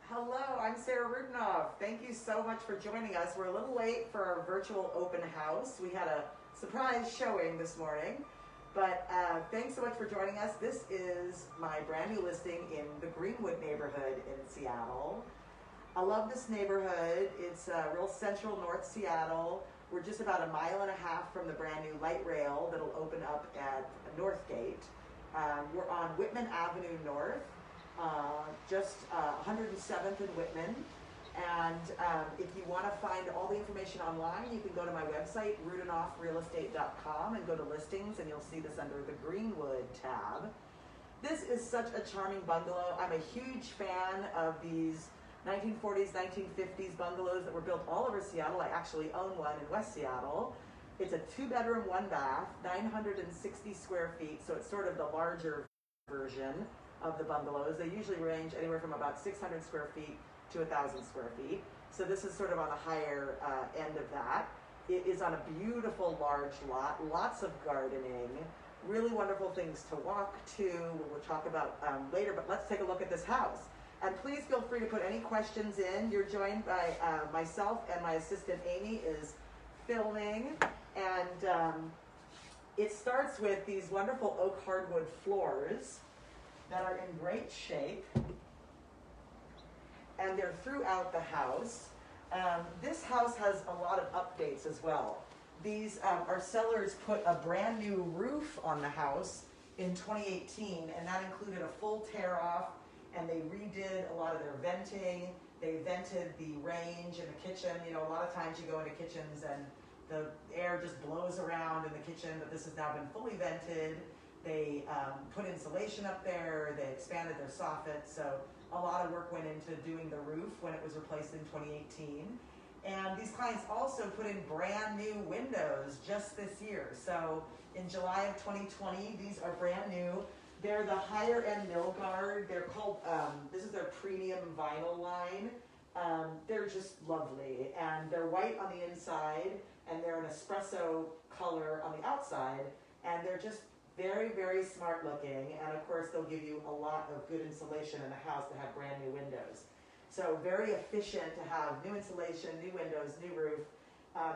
Hello, I'm Sarah Rudinoff. Thank you so much for joining us. We're a little late for our virtual open house. We had a surprise showing this morning, but thanks so much for joining us. This is my brand new listing in the Greenwood neighborhood in Seattle. I love this neighborhood. It's real central North Seattle. We're just about a mile and a half from the brand new light rail that'll open up at Northgate. We're on Whitman Avenue North. Just 107th and Whitman. And if you want to find all the information online, you can go to my website, rudinoffrealestate.com, and go to listings, and you'll see this under the Greenwood tab. This is such a charming bungalow. I'm a huge fan of these 1940s, 1950s bungalows that were built all over Seattle. I actually own one in West Seattle. It's a 2-bedroom, 1-bath, 960 square feet, so it's sort of the larger version of the bungalows. They usually range anywhere from about 600 square feet to 1,000 square feet. So this is sort of on the higher end of that. It is on a beautiful large lot, lots of gardening, really wonderful things to walk to. We'll talk about later, but let's take a look at this house. And please feel free to put any questions in. You're joined by myself, and my assistant Amy is filming. And it starts with these wonderful oak hardwood floors that are in great shape, and they're throughout the house. This house has a lot of updates as well. These our sellers put a brand new roof on the house in 2018, and that included a full tear off, and they redid a lot of their venting. They vented the range in the kitchen. You know, a lot of times you go into kitchens and the air just blows around in the kitchen, but this has now been fully vented. They put insulation up there, they expanded their soffit, so a lot of work went into doing the roof when it was replaced in 2018. And these clients also put in brand new windows just this year. So in July of 2020, these are brand new. They're the higher end mill guard. They're called, this is their premium vinyl line. They're just lovely. And they're white on the inside, and they're an espresso color on the outside. And they're just very, very smart looking, and of course they'll give you a lot of good insulation in the house to have brand new windows. So very efficient to have new insulation, new windows, new roof.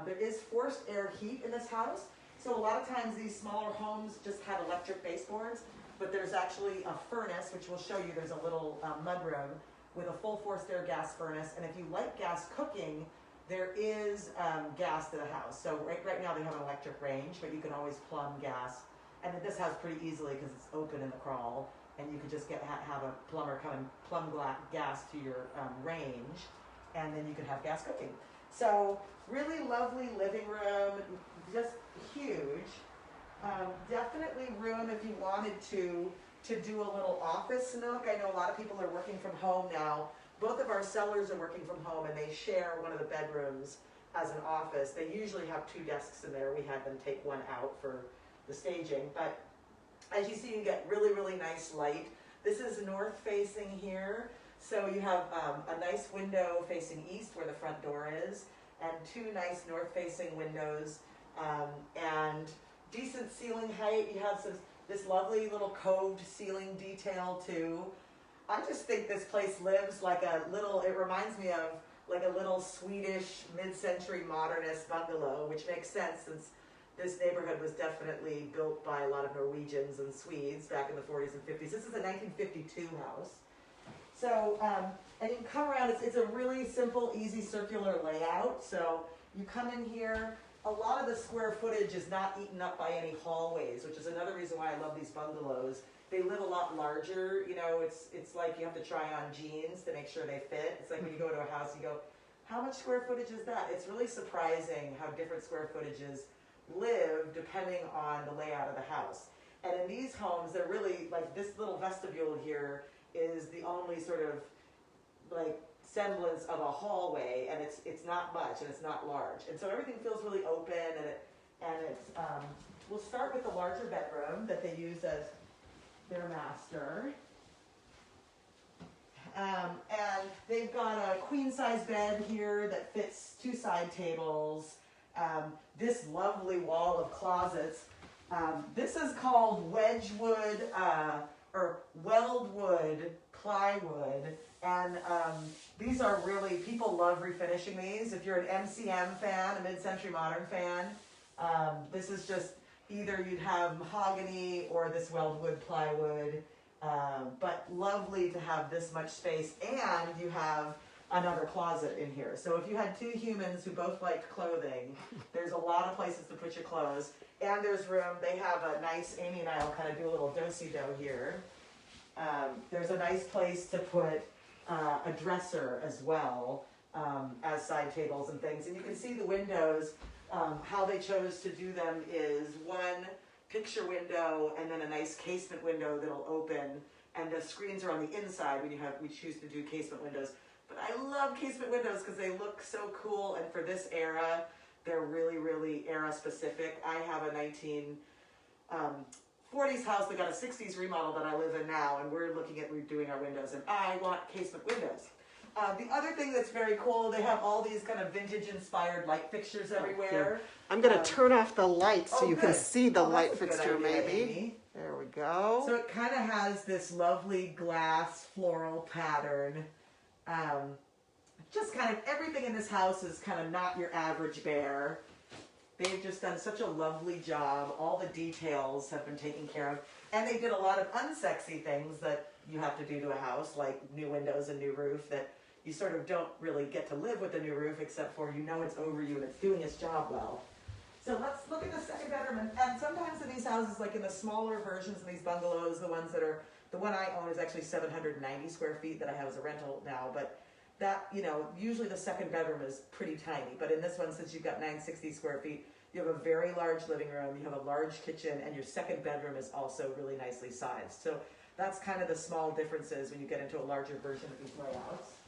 There is forced air heat in this house, so a lot of times these smaller homes just had electric baseboards, but there's actually a furnace, which will show you. There's a little mudroom with a full forced air gas furnace, and if you like gas cooking, there is gas to the house. So right now they have an electric range, but you can always plumb gas. And this house pretty easily because it's open in the crawl, and you could just have a plumber come and plumb gas to your range, and then you could have gas cooking. So really lovely living room, just huge. Definitely room if you wanted to do a little office nook. I know a lot of people are working from home now. Both of our sellers are working from home, and they share one of the bedrooms as an office. They usually have 2 desks in there. We had them take one out for the staging, but as you see, you get really, really nice light. This is north facing here, so you have a nice window facing east where the front door is, and 2 nice north facing windows, and decent ceiling height. You have this lovely little coved ceiling detail too. I just think this place lives like a little, it reminds me of like a little Swedish mid-century modernist bungalow, which makes sense since this neighborhood was definitely built by a lot of Norwegians and Swedes back in the 40s and 50s. This is a 1952 house. So, and you can come around, it's a really simple, easy circular layout. So you come in here, a lot of the square footage is not eaten up by any hallways, which is another reason why I love these bungalows. They live a lot larger, you know, it's like you have to try on jeans to make sure they fit. It's like when you go to a house, you go, how much square footage is that? It's really surprising how different square footages live depending on the layout of the house. And in these homes, they're really like this little vestibule here is the only sort of like semblance of a hallway, and it's not much and it's not large, and so everything feels really open, and it's we'll start with the larger bedroom that they use as their master. And they've got a queen size bed here that fits 2 side tables. This lovely wall of closets. This is called Wedgwood or Weldwood plywood, and finishing these. If you're an MCM fan, a mid-century modern fan, this is just either you'd have mahogany or this weldwood plywood, but lovely to have this much space, and you have another closet in here. So if you had two humans who both liked clothing, there's a lot of places to put your clothes, and there's room. They have a nice, Amy and I will kind of do a little do-si-do here. There's a nice place to put a dresser as well, as side tables and things. And you can see the windows, how they chose to do them is one picture window and then a nice casement window that'll open, and the screens are on the inside when we choose to do casement windows. But I love casement windows because they look so cool, and for this era, they're really, really era specific. I have a 1940s house that got a 60s remodel that I live in now, and we're looking at redoing our windows, and I want casement windows. The other thing that's very cool, they have all these kind of vintage inspired light fixtures everywhere. Yeah. I'm going to turn off the light so you can see the light fixture idea, maybe. Amy. There we go. So it kind of has this lovely glass floral pattern. Just kind of everything in this house is kind of not your average bear. They've just done such a lovely job. All the details have been taken care of. And they did a lot of unsexy things that you have to do to a house, like new windows and new roof, that you sort of don't really get to live with the new roof, except for you know it's over you and it's doing its job well. So let's look at the second bedroom. And sometimes in these houses, like in the smaller versions of these bungalows, the one I own is actually 790 square feet that I have as a rental now, but that, usually the second bedroom is pretty tiny. But in this one, since you've got 960 square feet, you have a very large living room, you have a large kitchen, and your second bedroom is also really nicely sized. So that's kind of the small differences when you get into a larger version of these layouts.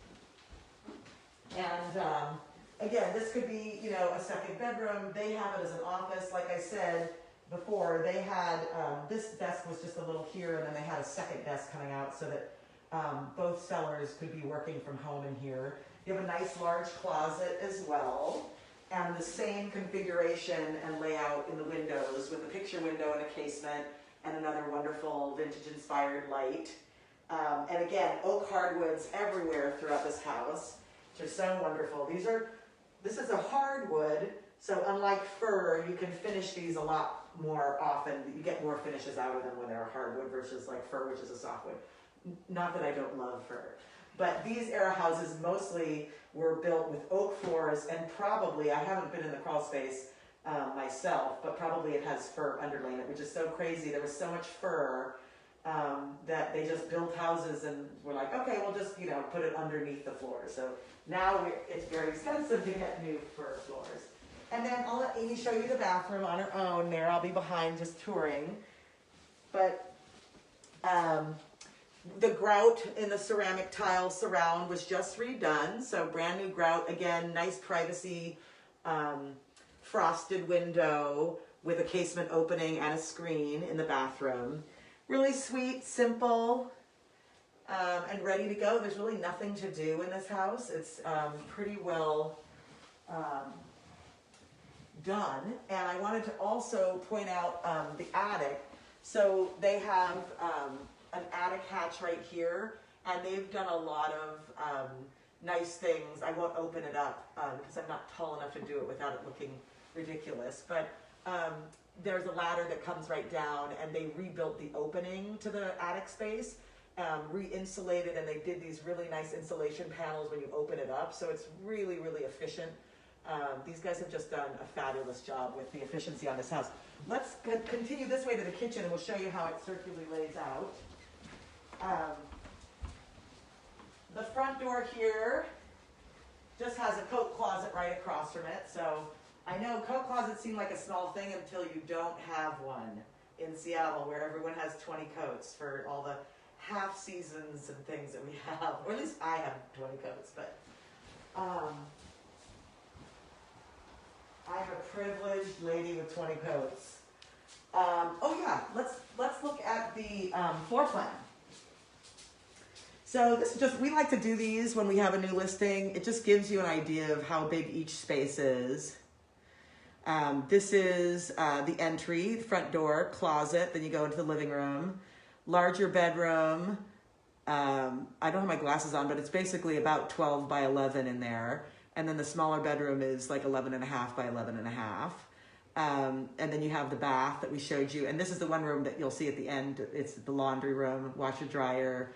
And again, this could be, a second bedroom. They have it as an office. Like I said before, they had, this desk was just a little here, and then they had a second desk coming out so that both sellers could be working from home in here. You have a nice large closet as well, and the same configuration and layout in the windows with a picture window and a casement and another wonderful vintage inspired light. And again, oak hardwoods everywhere throughout this house, which are so wonderful. This is a hardwood, so unlike fir, you can finish these a lot more often. You get more finishes out of them when they're a hardwood versus like fir, which is a softwood. Not that I don't love fir, but these era houses mostly were built with oak floors, and probably, I haven't been in the crawl space myself, but probably it has fir underlaying it, which is so crazy. There was so much fir that they just built houses and were like, okay, we'll just, put it underneath the floor. So now it's very expensive to get new fir floors. And then I'll let Amy show you the bathroom on her own there. I'll be behind just touring. But the grout in the ceramic tile surround was just redone. So brand new grout, again, nice privacy, frosted window with a casement opening and a screen in the bathroom. Really sweet, simple, and ready to go. There's really nothing to do in this house. It's pretty well done. And I wanted to also point out the attic. So they have an attic hatch right here, and they've done a lot of nice things. I won't open it up because I'm not tall enough to do it without it looking ridiculous. But there's a ladder that comes right down, and they rebuilt the opening to the attic space, re-insulated, and they did these really nice insulation panels when you open it up. So it's really, really efficient. These guys have just done a fabulous job with the efficiency on this house. Let's continue this way to the kitchen, and we'll show you how it circularly lays out. The front door here just has a coat closet right across from it. So I know coat closets seem like a small thing until you don't have one in Seattle, where everyone has 20 coats for all the half seasons and things that we have. Or at least I have 20 coats, but I'm a privileged lady with 20 coats. Oh yeah, let's look at the floor plan. So this is just, we like to do these when we have a new listing. It just gives you an idea of how big each space is. This is the entry, front door, closet, then you go into the living room, larger bedroom. I don't have my glasses on, but it's basically about 12 by 11 in there, And then the smaller bedroom is like 11.5 by 11.5. And then you have the bath that we showed you. And this is the one room that you'll see at the end. It's the laundry room, washer dryer,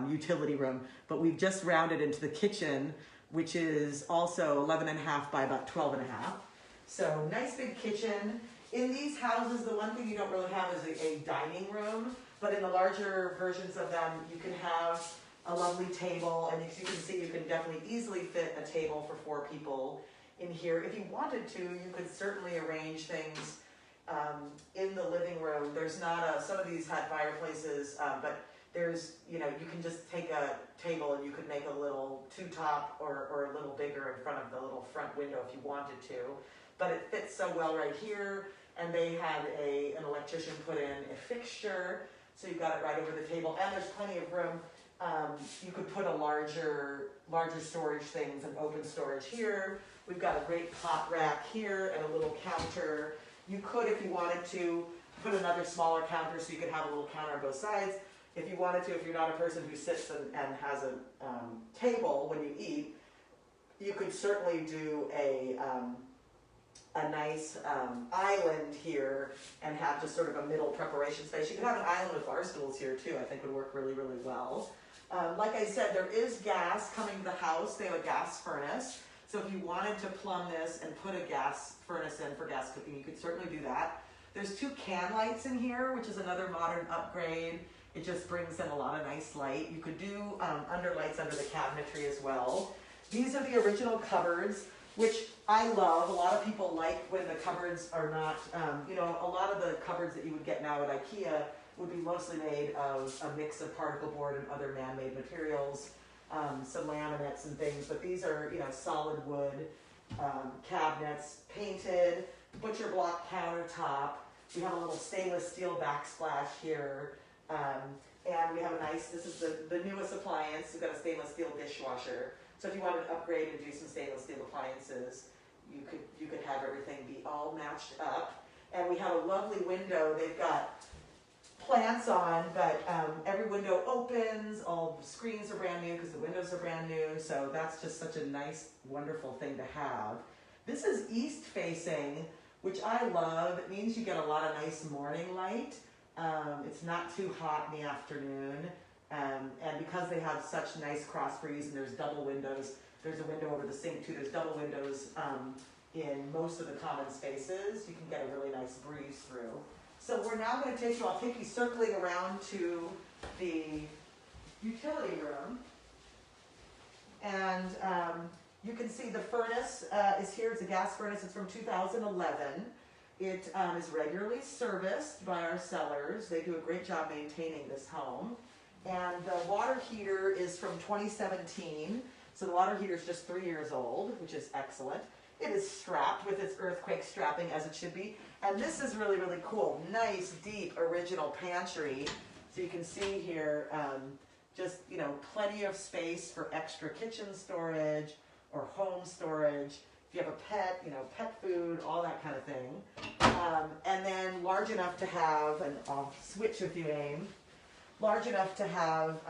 utility room. But we've just rounded into the kitchen, which is also 11.5 by about 12.5. So nice big kitchen. In these houses, the one thing you don't really have is a dining room. But in the larger versions of them, you can have a lovely table. And as you can see, you can definitely easily fit a table for 4 people in here. If you wanted to, you could certainly arrange things in the living room. There's not a, some of these had fireplaces, but there's, you know, you can just take a table and you could make a little 2-top or a little bigger in front of the little front window if you wanted to. But it fits so well right here. And they had an electrician put in a fixture, so you've got it right over the table. And there's plenty of room. You could put a larger storage things and open storage here. We've got a great pot rack here and a little counter. You could, if you wanted to, put another smaller counter so you could have a little counter on both sides. If you wanted to, if you're not a person who sits and has a table when you eat, you could certainly do a nice island here and have just sort of a middle preparation space. You could have an island with bar stools here too. I think would work really, really well. Like I said, there is gas coming to the house. They have a gas furnace. So if you wanted to plumb this and put a gas furnace in for gas cooking, you could certainly do that. There's 2 can lights in here, which is another modern upgrade. It just brings in a lot of nice light. You could do underlights under the cabinetry as well. These are the original cupboards, which I love. A lot of people like when the cupboards are not, you know, a lot of the cupboards that you would get now at IKEA would be mostly made of a mix of particle board and other man-made materials, some laminates and things, but these are, you know, solid wood cabinets, painted, butcher block countertop. We have a little stainless steel backsplash here, and we have a nice, this is the newest appliance. We've got a stainless steel dishwasher. So if you wanted to upgrade and do some stainless steel appliances, you could have everything be all matched up. And we have a lovely window. They've got plants on, but every window opens. All the screens are brand new because the windows are brand new. So that's just such a nice, wonderful thing to have. This is east facing, which I love. It means you get a lot of nice morning light. It's not too hot in the afternoon. And because they have such nice cross breeze and there's double windows, there's a window over the sink too. There's double windows in most of the common spaces. You can get a really nice breeze through. So we're now going to I'll take you circling around to the utility room. And you can see the furnace is here. It's a gas furnace. It's from 2011. It is regularly serviced by our sellers. They do a great job maintaining this home. And the water heater is from 2017. So the water heater is just 3 years old, which is excellent. It is strapped with its earthquake strapping as it should be. And this is really, really cool. Nice, deep, original pantry. So you can see here, just, you know, plenty of space for extra kitchen storage or home storage. If you have a pet, you know, pet food, all that kind of thing. And then large enough to have, and I'll switch with you, Aim, large enough to have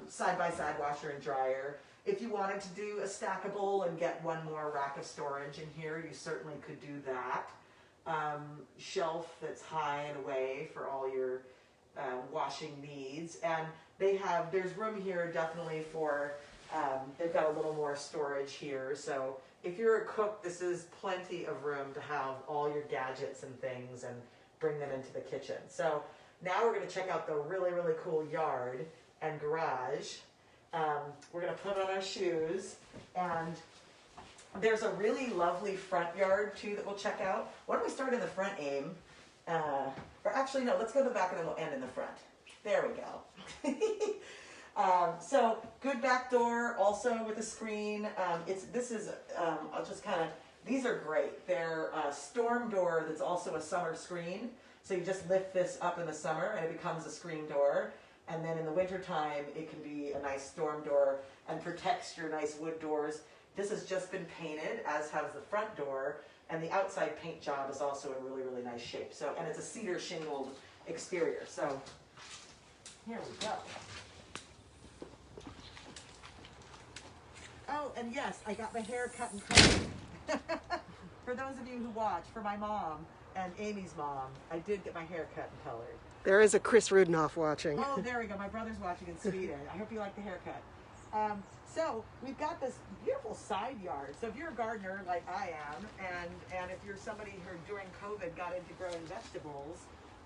side-by-side washer and dryer. If you wanted to do a stackable and get one more rack of storage in here, you certainly could do that. Shelf that's high and away for all your washing needs. And there's room here definitely for, they've got a little more storage here. So if you're a cook, this is plenty of room to have all your gadgets and things and bring them into the kitchen. So now we're going to check out the really, really cool yard and garage. We're going to put on our shoes, and there's a really lovely front yard too that we'll check out. Why don't we start in the front, Aim? Or actually, no, let's go to the back and then we'll end in the front. There we go. So good back door, also with a screen. I'll just kind of, these are great. They're a storm door that's also a summer screen. So you just lift this up in the summer and it becomes a screen door. And then in the wintertime, it can be a nice storm door and protects your nice wood doors. This has just been painted, as has the front door, and the outside paint job is also in really, really nice shape. So, and it's a cedar shingled exterior. So here we go. Oh, And yes, I got my hair cut and colored. For those of you who watch, for my mom and Amy's mom, I did get my hair cut and colored. There is a Chris Rudenoff watching. Oh, there we go. My brother's watching in Sweden. I hope you like the haircut. So we've got this beautiful side yard. So if you're a gardener like I am, and if you're somebody who during COVID got into growing vegetables,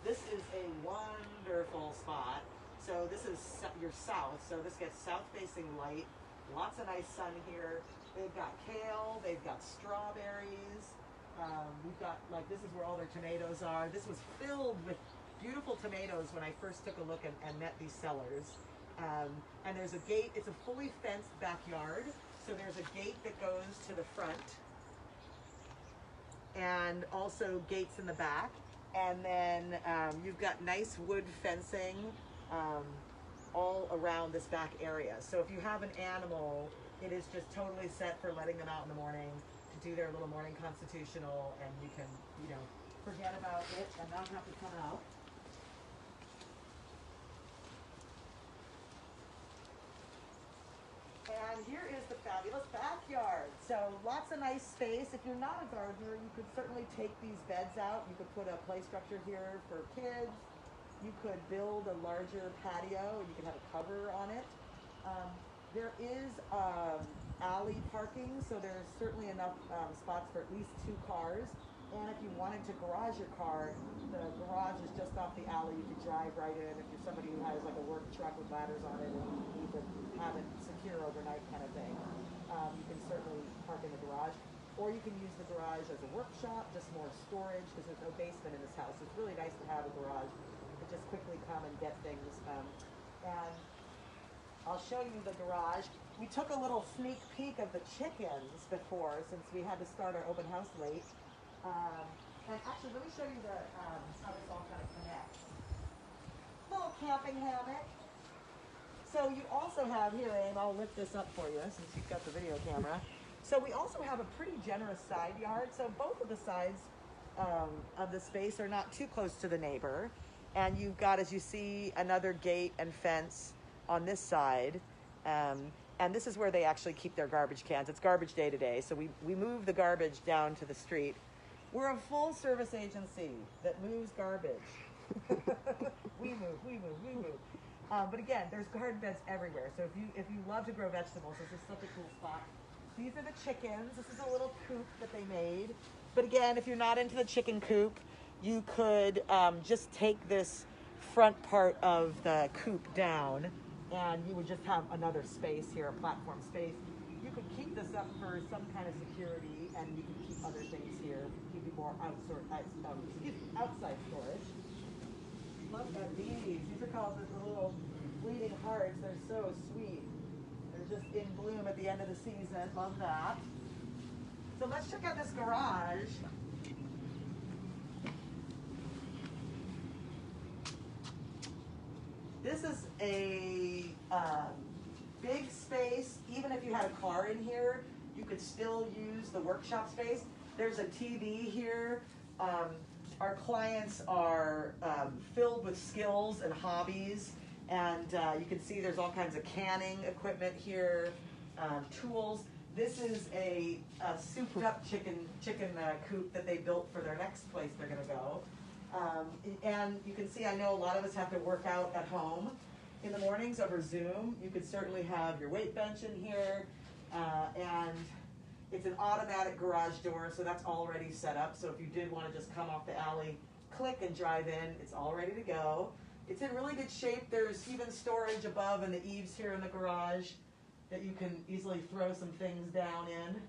this is a wonderful spot. So this is your south. So this gets south-facing light. Lots of nice sun here. They've got kale. They've got strawberries. We've got, like, this is where all their tomatoes are. This was filled with beautiful tomatoes when I first took a look and met these sellers. And there's a gate. It's a fully fenced backyard. So there's a gate that goes to the front and also gates in the back. And then you've got nice wood fencing all around this back area. So if you have an animal, it is just totally set for letting them out in the morning to do their little morning constitutional, and you can, you know, forget about it and not have to come out. And here is the fabulous backyard. So lots of nice space. If you're not a gardener, you could certainly take these beds out. You could put a play structure here for kids. You could build a larger patio and you can have a cover on it. There is alley parking, so there's certainly enough spots for at least 2 cars. And if you wanted to garage your car, the garage is just off the alley. You could drive right in if you're somebody who has like a work truck with ladders on it and you could have it secure overnight kind of thing. You can certainly park in the garage. Or you can use the garage as a workshop, just more storage, because there's no basement in this house. It's really nice to have a garage. You can just quickly come and get things. And I'll show you the garage. We took a little sneak peek of the chickens before, since we had to start our open house late. And actually, let me show you how this all kind of connects. Little camping hammock. So you also have here, Aim, I'll lift this up for you since you've got the video camera. So we also have a pretty generous side yard. So both of the sides of the space are not too close to the neighbor. And you've got, as you see, another gate and fence on this side. And this is where they actually keep their garbage cans. It's garbage day today. So we move the garbage down to the street. We're a full service agency that moves garbage. we move. But again, there's garden beds everywhere. So if you love to grow vegetables, this is such a cool spot. These are the chickens. This is a little coop that they made. But again, if you're not into the chicken coop, you could just take this front part of the coop down, and you would just have another space here, a platform space. You could keep this up for some kind of security, and you can keep other things here, keep it more outside storage. Look at these. These are called the little bleeding hearts. They're so sweet. They're just in bloom at the end of the season. Love that. So let's check out this garage. This is a big space. Even if you had a car in here, you could still use the workshop space. There's a TV here. Our clients are filled with skills and hobbies, and you can see there's all kinds of canning equipment here, tools. This is a souped-up chicken coop that they built for their next place they're going to go. And you can see, I know a lot of us have to work out at home in the mornings over Zoom. You could certainly have your weight bench in here, and it's an automatic garage door, so that's already set up. So if you did want to just come off the alley, click and drive in, it's all ready to go. It's in really good shape. There's even storage above in the eaves here in the garage that you can easily throw some things down in.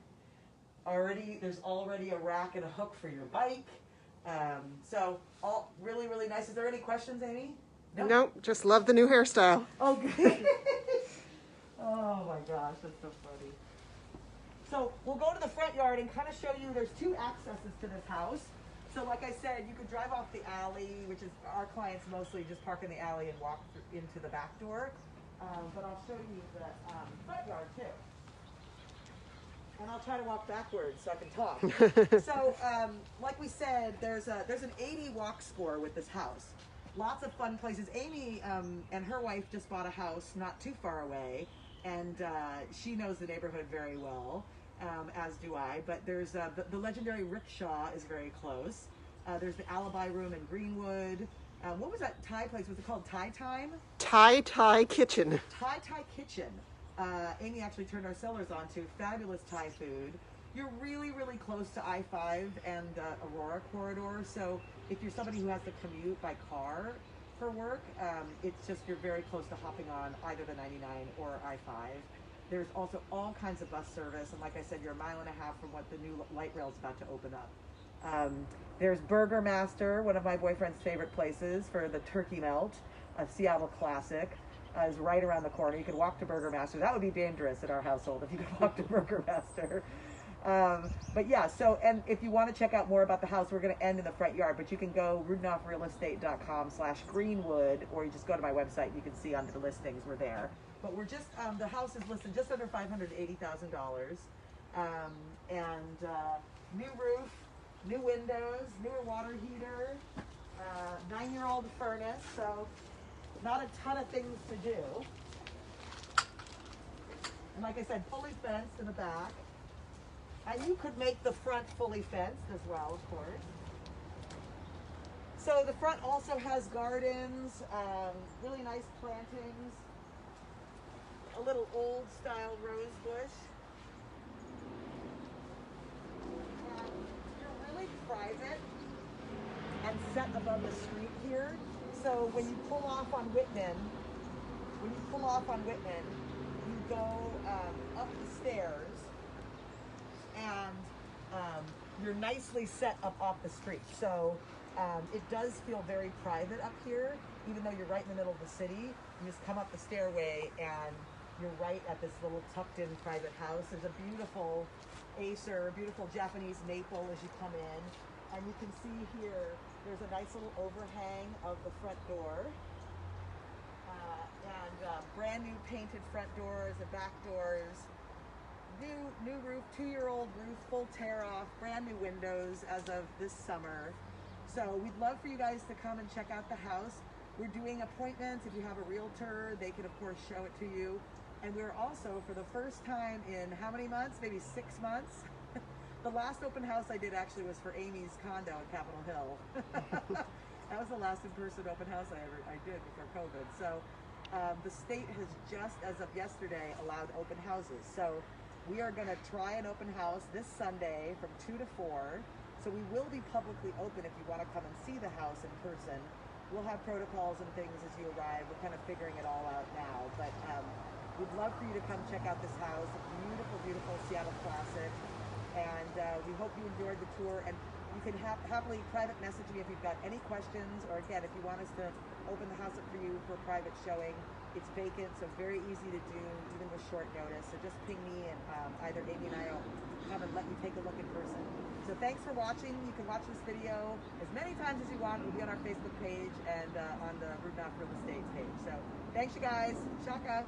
There's already a rack and a hook for your bike. So all really, really nice. Is there any questions, Amy? Nope, just love the new hairstyle. Oh, good. Oh my gosh, that's so funny. So we'll go to the front yard and kind of show you there's 2 accesses to this house. So like I said, you could drive off the alley, which is our clients mostly just park in the alley and walk into the back door. But I'll show you the front yard too. And I'll try to walk backwards so I can talk. So like we said, there's an 80 walk score with this house. Lots of fun places. Amy and her wife just bought a house not too far away. and she knows the neighborhood very well, as do I. But there's the legendary Rickshaw is very close. There's the Alibi Room in Greenwood. What was that Thai place? Was it called Thai Time? Thai Kitchen. Thai Kitchen. Amy actually turned our sellers on to fabulous Thai food. You're really, really close to I-5 and Aurora corridor. So if you're somebody who has to commute by car for work, it's just you're very close to hopping on either the 99 or I-5. There's also all kinds of bus service, and like I said, you're a mile and a half from what the new light rail is about to open up. There's Burger Master, one of my boyfriend's favorite places for the turkey melt, a Seattle classic, is right around the corner. You could walk to Burger Master. That would be dangerous in our household if you could walk to Burger Master. But yeah, so, and if you want to check out more about the house, we're going to end in the front yard, but you can go rudenoffrealestate.com/Greenwood, or you just go to my website and you can see under the listings, we're there. But we're just, the house is listed just under $580,000. New roof, new windows, newer water heater, 9-year-old furnace, so not a ton of things to do. And like I said, fully fenced in the back. And you could make the front fully fenced as well, of course. So the front also has gardens, really nice plantings, a little old style rose bush. And you're really private and set above the street here. So when you pull off on Whitman, you go up the stairs, and you're nicely set up off the street. So it does feel very private up here, even though you're right in the middle of the city. You just come up the stairway and you're right at this little tucked in private house. There's a beautiful Acer, beautiful Japanese maple as you come in. And you can see here, there's a nice little overhang of the front door. Brand new painted front doors and back doors. New roof, 2-year-old roof, full tear off, brand new windows as of this summer. So we'd love for you guys to come and check out the house. We're doing appointments. If you have a realtor, they can of course show it to you. And we're also, for the first time in how many months? Maybe 6 months. The last open house I did actually was for Amy's condo in Capitol Hill. That was the last in-person open house I did before COVID. So the state has just, as of yesterday, allowed open houses. So we are going to try an open house this Sunday from 2 to 4. So we will be publicly open if you want to come and see the house in person. We'll have protocols and things as you arrive. We're kind of figuring it all out now. But we'd love for you to come check out this house. A beautiful, beautiful Seattle classic. And we hope you enjoyed the tour. And you can happily private message me if you've got any questions, or again, if you want us to open the house up for you for a private showing. It's vacant, so very easy to do, even with short notice. So just ping me, and either Amy and I will come and let you take a look in person. So thanks for watching. You can watch this video as many times as you want. It'll be on our Facebook page and on the Rudenoff Real Estate page. So thanks, you guys. Shaka.